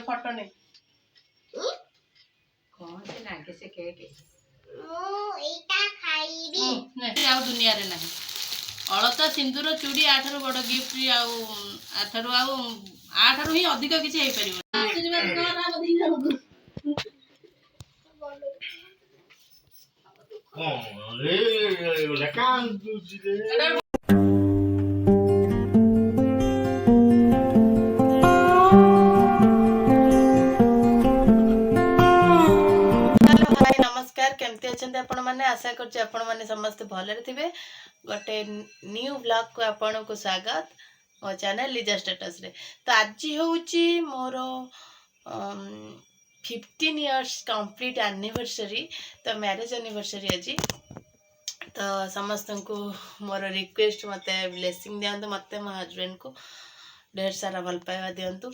Photo ନେ कौन से लागे से केक ଆଉ ଦୁନିଆରେ ନାହିଁ। ଅଳତା ସିନ୍ଦୁର ଚୁଡ଼ି ଆଠାରୁ ବଡ଼ ଗିଫ୍ଟ ଆଉ ଆଠାରୁ ହିଁ ଅଧିକ କିଛି ହେଇପାରିବ। केमती अच्छा आपण मैंने आशा करछी आपण मैंने समस्त भलरे थिबे। गोटे न्यू ब्लॉग को आपण को स्वागत मो चैनल लिजा स्टेटस रे। तो आज होउची मोर 15 इयर्स कंप्लीट एनिवर्सरी, तो मैरिज एनिवर्सरी आज। तो समस्त को मोर रिक्वेस्ट मते ब्लेसिंग दियंतु, मते मो हस्बैंड को ढेर सारा भल पाइबा दियंतु।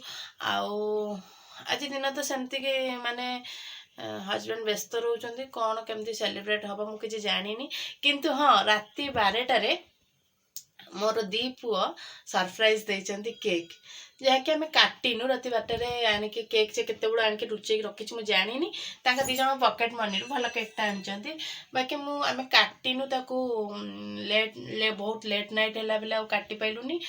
आज दिन तो सेमती के माने हस्बैंड व्यस्त रोचंती, कौन केमती सेलिब्रेट हम मुझे जानी, किंतु हाँ राति 12टारे मोर दी पुआ सरप्राइज देइचंती केक, जहाँकि आम काटिनु राति 12टारे आणिकी केक से केते बड़ आणिकी लुचेक रखी मुझे जानी। तांका दी जण पॉकेट मनी भल केकटा आनिचंती, बाकी आम काटिनु ताकू बहुत लेट नाइट है बेले आ काटी पाइलुनी।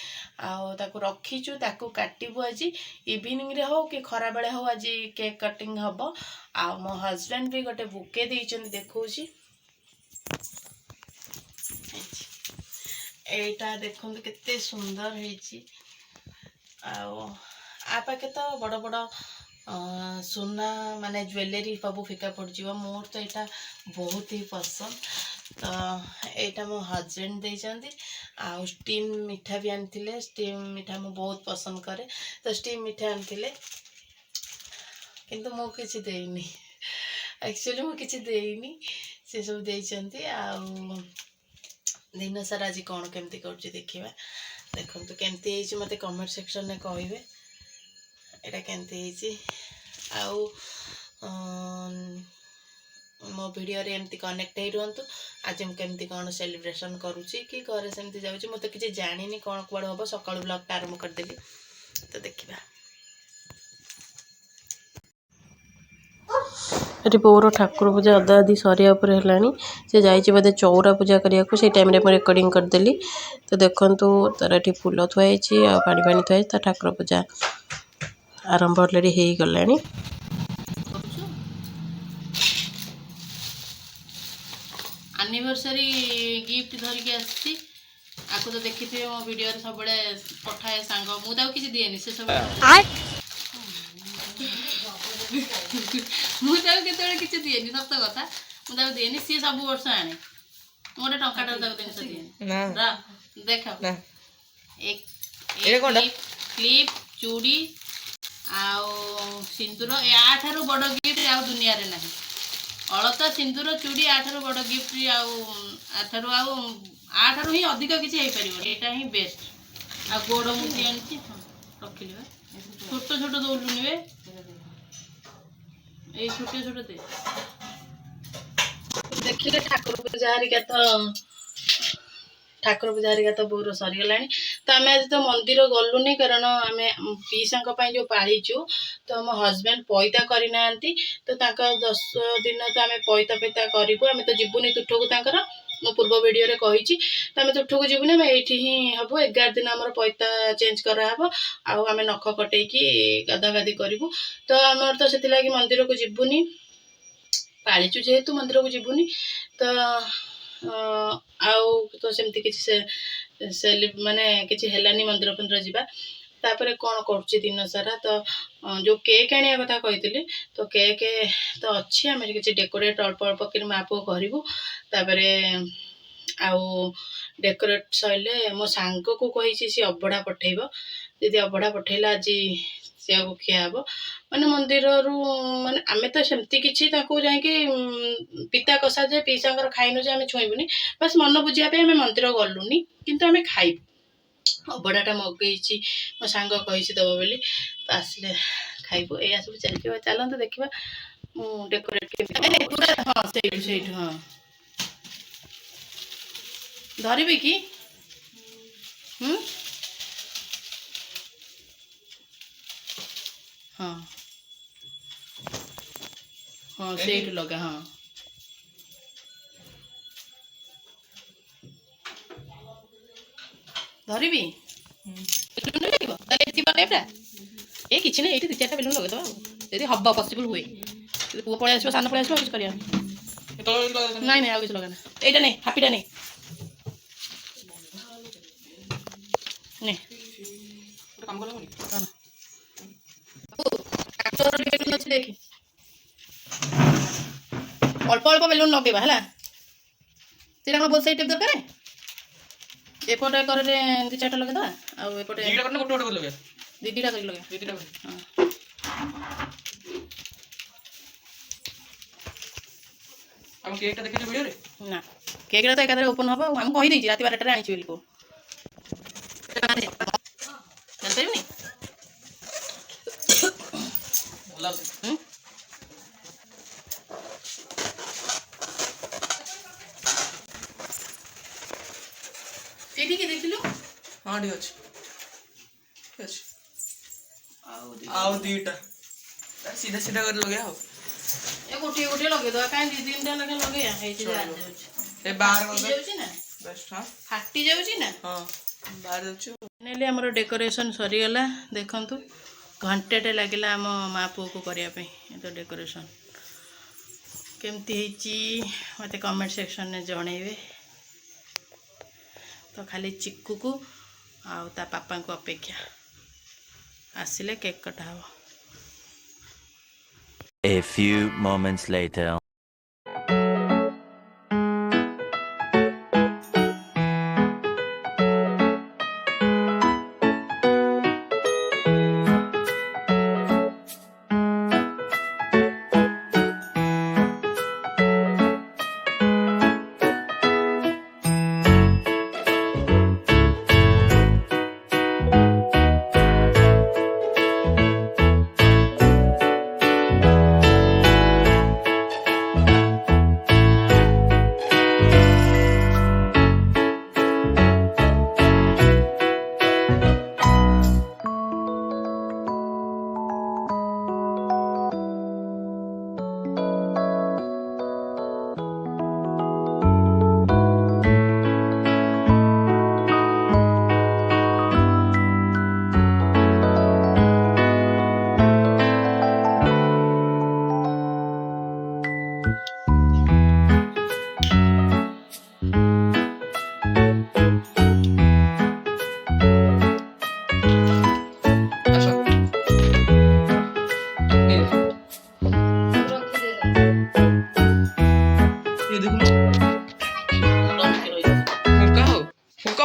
ताकू रखीचु, ताकू काटिबु आज इवनिंग रे हो कि खरा बेले हो आज केक कटिंग हबो। आ मो हस्बैंड भी गोटे बुके देइचंती, देखौची एटा देखंतु केते सुंदर हेची। आ पाके तो बड़ बड़ सोना माने ज्वेलरी सब फिका पड़ जीव, मोर तो यहाँ बहुत ही पसंद। तो यहाँ मो हस्बैंड देइचंती। आ स्टीम मिठा भी आनिथिले, स्टीम मिठा मु बहुत पसंद करे, तो स्टीम मिठा आनिथिले, किंतु मु किछि देइनी, एक्चुअली मु किछि देइनी, से सब देइचंती। दिन सारा आज कौन केमती करुछि देखिबा। देखंतु केमती हेछि मते कमेंट सेक्शन में कहिबे एटा केमती हेछि। मो वीडियो रे एमती कनेक्ट हे रहंतु। आज हम केमती कौन सेलिब्रेशन करूछि कि घरे सेमती जाउछि, मते किछि जानिनी कौन कुआड हबो। सकाळ ब्लॉग टा आरंभ कर देली, तो देखिबा। ये बोर ठाकुर पूजा अदा आदि सरिया पर है, से जाइए बोधे चौरा पूजा करने को, टाइम रिकॉर्डिंग करदेली। तो देखंतु तार ये फूल थुआई आ पानी पानी थुआई, ठाकुर पूजा आरंभ ऑलरेडी हो गला। एनिवर्सरी गिफ्ट धरिकी आसी आपको तो देखी थे मो वीडियो सब पठाए सांग, मुझे किसी दिएनि से सब मुझे किसी दिएनि, सत कथा मुझे दिएनि, सी सब वर्ष आने मोटे टंकाटा जिन दिए देख क्लिप चूड़ी सिंदूर याठारू बड़ गिफ्ट आ दुनिया रे नहीं। अळता सिंदूर चूड़ी आठारू बड़ गिफ्ट आठारू ही अधिक किसी हो पार, यहाँ ही बेस्ट। आ गोड़ मुठी आनी रखिली छोट छोट दौलुनि वे ये छोटे छोटे दे देखिए। ठाकुर पूजा हरिका तो बोर सरीगला। तो आम आज तो मंदिर गलुनी, कारण आम पीसा जो पालीचु, तो आम हस्बैंड पैता करना, तो 10 दिन तो आम पैता पैता करूँ। आम तो जीवनी तुठक तर मो पूर्व वीडियो रे कही, तो आम तुठक जीवनी, आम ये ही हम 11 दिन आम पैता चेंज कराब, आम नख कटेकी गाधा गाधी करूँ। तो आमर तो से मंदिर को जीवनी पालीचु, जेहेतु मंदिर को जीवनी, तो तो सेमती किसी से माने किसी हेलानी मंदिर फंदिर जावा। तापर कौन करुच्ची दिन सारा, तो जो केक आने कथा कही, तो केक तो अच्छी आम किसी डेकोरेट अल्प अल्प कि माँ पुओ करूँ। तापर डेकोरेट सैले मो सांग को कही सी अबड़ा पठेब, यदि अबड़ा पठेला आज सी खियाब माने मंदिर माने आमे तो सेमती किछि ताको जाइके पिता कसा जे पीसांकर खाइनु जे आमे छुइबुनी, बस मन बुझिया पे आमे मंदिर गलुनी, किंतु आमे खाइबु। अबड़ाटा मगैछि मो सांग कहिछि दबो बोली, तो आसले खाइबु। एया सब चलि चलंतु देखिबा मु डेकोरेट के पूरा। हां सेठ हां धरिबे की हाँ हाँ सेठ लगा हाँ धरबी ए किसी ना ये दु चार बेलून लगे यदि हम पसिबल हुए पुआ पड़े आस सान पड़े आस किसी कर नहीं नहीं आगे लगाना यहाँ नहीं हापीटा नहीं नहीं बेलून अच्छे देखी अल्प अल्प बेलून लगेगा है से बहुत साइड दरकार एपटे कर दु चार्टा लगे आउटे दीदीटा कर लगे ना केक तो एकादे ओपन हम आम कहीदे रात 12 आनी बोली को जानपारे ठीक है देखिलु हाँ ठीक अच्छे आउ दीटा सीधा सीधा कर लगे आओ ए गोटे गोटे लगे दो काई दी तीन टा लगे लगे हे जे आ ए बाहर कर जाउची ना बेस्ट हां फाटी जाउची ना हां बाहर जाउची नेले हमर डेकोरेशन सरी गला देखंतु घंटेटे लागिला हम माँ पुओ को करिया पे तो डेकोरेशन केमती हेची मते कमेंट सेक्शन ने जणेबे तो खाली चिक्कू को आउ ता पापा को अपेक्षा आसिले केक कटा हो A few moments later.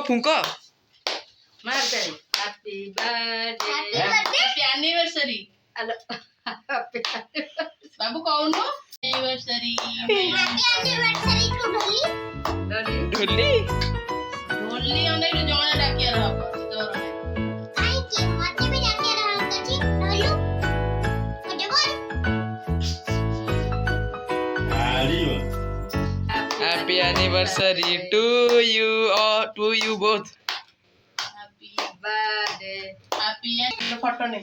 फुंका हैप्पी बर्थडे हैप्पी एनिवर्सरी बाबू कौन हो एनिवर्सरी ढोली ढोली अने जणा डाकिया रहब तोर हैप्पी एनिवर्सरी टू यू और to you both happy birthday happy photo ने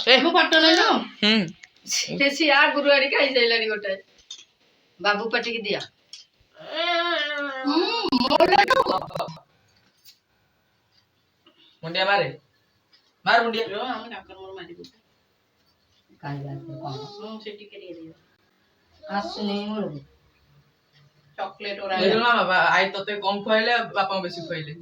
ए फोटो ले लो देसी आ गुरुवारी खाई जाइलानी गोटे बाबू पटी की दिया मुंडिया मारे मार मुंडिया रो हम डाकर मोर मारी को काई बात हम से टिके दे दियो आसने मोर चॉकलेट और देखो ना बाबा आई तते कम खइले बापा बेसी खइले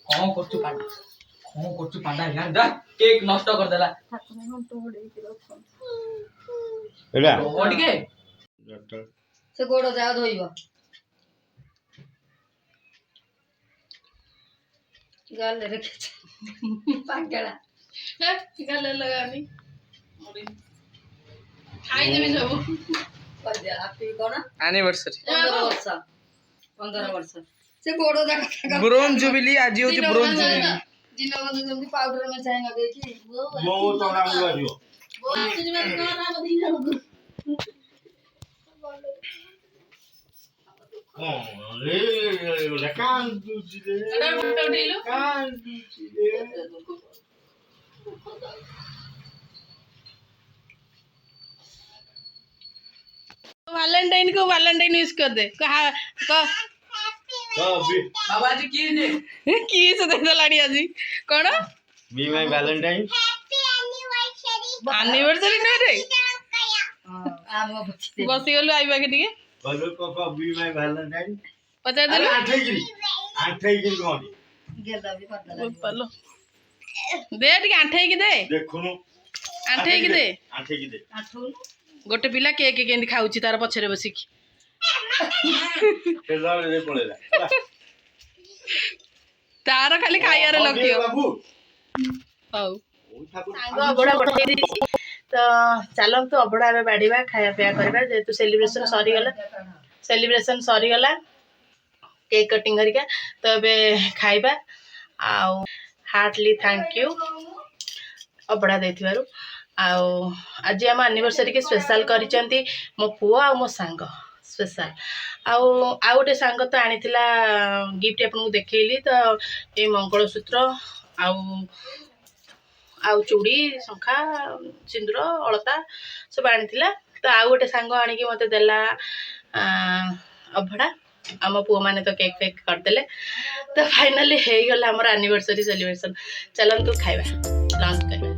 कौन करछु पांडा यार जा केक नष्ट कर देला एडा ओडिके से गोड़ जा धोइबो गाल रे के पागला गले लगानी मोरी खाई देबे सब कर दे हैप्पी कोन एनिवर्सरी 15 वर्ष से गोड़ जा ब्रोंज जुबिली आज होची ब्रोंज जुबिली दिन बंद जल्दी पाउडर में चाय ना देखी मो तो नाम लियो वो तुझे में ना दिन କାନ୍ଦୁଛି ରେ କାନ୍ଦୁଛି ରେ वैलेंटाइन को वैलेंटाइन यूज कर दे बाबा जी की ने किस दे दलाड़ी आज कौन बी माय वैलेंटाइन एनिवर्सरी नहीं रे ଆମ ବୁଝିତେ बसी गलु आइबा के टिके बोलो पापा बी माय वैलेंटाइन पचार अरे देलु आठे गिरी कोनी ଗେଦା ବି କରିଦେଲା पालो दे टिके आंठे की दे देखुनु आंठे की दे आठे की दे ଆଠୁ गोटे पिला केक केंदी खाउची तार पछरे बसिकी केला रे पळेला तार खाली खाइयार लगियो बाबू हौ ओ ठाकुर सांग अबड़ा पठेई देछि तो चलंतु अबड़ा एबे बाड़ीबा खाया पिया करबा जेतु सेलिब्रेशन सरी गला केक कटिंग करिका तो एबे खाइबा आउ हार्टली थैंक यू अबड़ा देथिबारु आउ आज आम एनिवर्सरी के स्पेशल करिसेंती मो पुओ आ मो सांग स्पेशल आउ गोटे सांग तो आनीथिला गिफ्ट आपन देखैली तो ए मंगलसूत्र आउ आउ चूड़ी शंखा सिंदूर अलता सब आनीथिला तो आउ गोटे सांग आनिकी मते देला अभड़ा आम पुओ मैंने तो केक फेक करदेले तो फाइनाली हो गला आम एनिवर्सरी सेलिब्रेशन चलतु खाइबा लंच करबा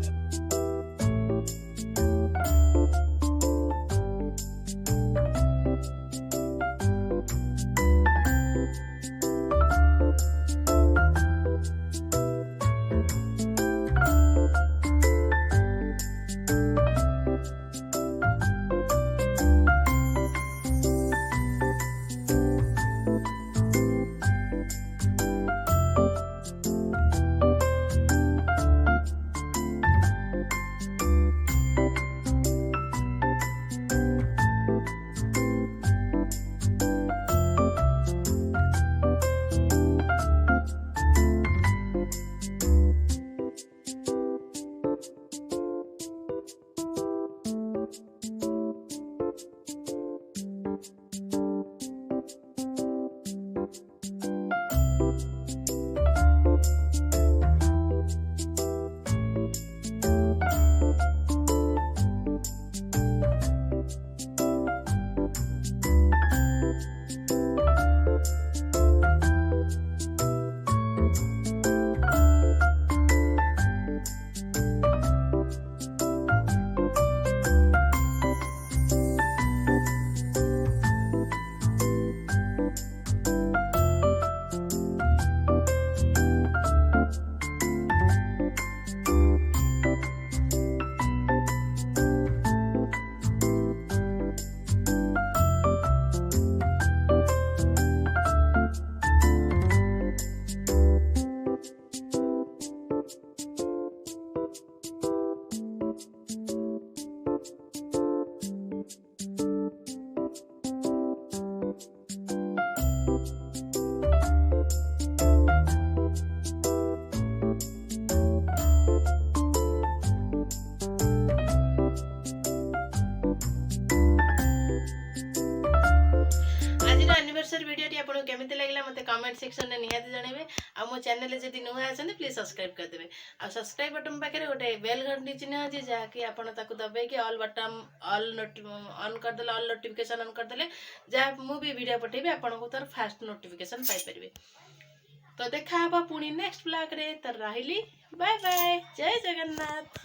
एनिवर्सरी वीडियो आपको केमी लगे मत कमेंट सेक्शन में निहाती जनइबे आ मो चैनल जब नुआ आछन प्लीज सब्सक्राइब कर देबे आ सब्सक्राइब बटन पाखे गोटे बेल घंटी चिन्ह अच्छी जहाँकि आपन ताकू दबाई ऑल बटन ऑन करदे ऑल नोटिफिकेशन ऑन करदे जहाँ मुझे वीडियो पठेबी आपको तार फास्ट नोटिफिकेशन पाइपर तो देखा पुणी नेक्स्ट ब्लॉग रे तो रही बाय बाय जय जगन्नाथ।